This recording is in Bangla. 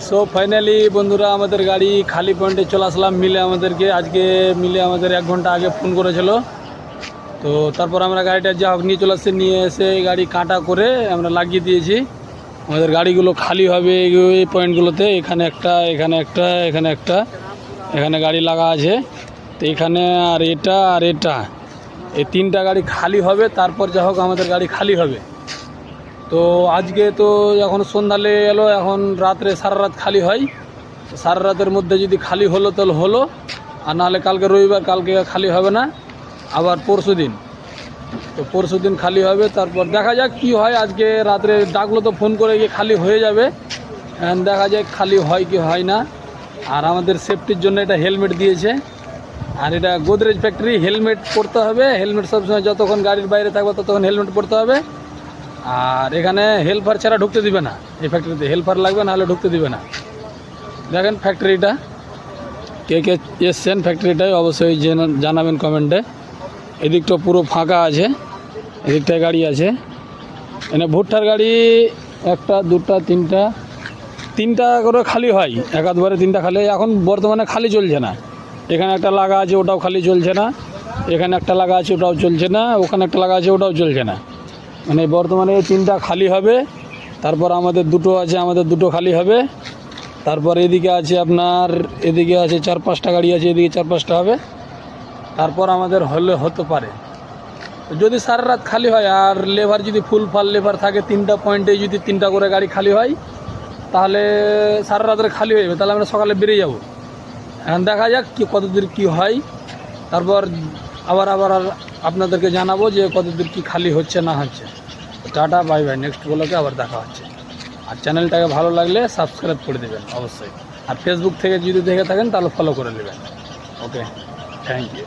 সো ফাইনালি বন্ধুরা আমাদের গাড়ি খালি পয়েন্টে চলে আসলাম। মিলে আমাদেরকে আজকে আমাদের 1 ঘন্টা আগে ফোন করেছিল। তো তারপর আমরা গাড়িটা যা হোক নিয়ে চলে আসছি, নিয়ে এসে গাড়ি কাটা করে আমরা লাগিয়ে দিয়েছি। আমাদের গাড়িগুলো খালি হবে এই পয়েন্টগুলোতে, এখানে একটা, এখানে একটা, এখানে একটা, এখানে গাড়ি লাগা আছে। তো এখানে আর এটা এই 3টা গাড়ি খালি হবে, তারপর যা হোক আমাদের গাড়ি খালি হবে। তো আজকে তো এখন সন্ধ্যালে এলো, এখন রাত্রে সারা রাত খালি হয়। সারা রাতের মধ্যে যদি খালি হলো তাহলে হলো, আর নাহলে কালকে রবিবার, কালকে খালি হবে না, আবার পরশু দিন। তো পরশু দিন খালি হবে, তারপর দেখা যাক কি হয়। আজকে রাত্রে ডাকলো তো ফোন করে গিয়ে খালি হয়ে যাবে, দেখা যাক খালি হয় কি হয় না। আর আমাদের সেফটির জন্য এটা হেলমেট দিয়েছে, আর এটা গোদরেজ ফ্যাক্টরি, হেলমেট পরতে হবে। হেলমেট সবসময় যতক্ষণ গাড়ির বাইরে থাকবে ততক্ষণ হেলমেট পরতে হবে। আর এখানে হেল্পার ছাড়া ঢুকতে দিবে না, এই ফ্যাক্টরিতে হেল্পার লাগবে, নাহলে ঢুকতে দিবে না। দেখেন ফ্যাক্টরিটা, কে কে এসছেন ফ্যাক্টরিটায় অবশ্যই জানাবেন কমেন্টে। এদিকটা পুরো ফাঁকা আছে, এদিকটায় গাড়ি আছে। এখানে ভুট্টার গাড়ি 1টা 2টা 3টা করে খালি হয়, একাধবারে 3টা খালি হয়। এখন বর্তমানে খালি চলছে না। এখানে একটা লাগা আছে, ওটাও খালি চলছে না। এখানে একটা লাগা আছে, ওটাও চলছে না। ওখানে একটা লাগা আছে, ওটাও চলছে না। মানে বর্তমানে 3টা খালি হবে, তারপর আমাদের 2টো আছে, আমাদের 2টো খালি হবে। তারপর এদিকে আছে আপনার, এদিকে আছে 4-5টা গাড়ি আছে, এদিকে 4-5টা হবে। তারপর আমাদের হতে পারে যদি সারা রাত খালি হয়, আর লেবার যদি ফুল লেবার থাকে, 3টা পয়েন্টে যদি 3টা করে গাড়ি খালি হয়, তাহলে সারা রাত্রে খালি হয়ে যাবে। তাহলে আমরা সকালে বেরিয়ে যাব। এখন দেখা যাক কি কতদূর কি হয়, তারপর আবার আপনাদেরকে জানাবো যে কতদূর কি খালি হচ্ছে না হচ্ছে। টাটা, বাই বাই, নেক্সট ব্লগে আবার দেখা হচ্ছে। আর চ্যানেলটাকে ভালো লাগলে সাবস্ক্রাইব করে দেবেন অবশ্যই। আর ফেসবুক থেকে যদি দেখে থাকেন তাহলে ফলো করে নেবেন। ওকে, থ্যাংক ইউ।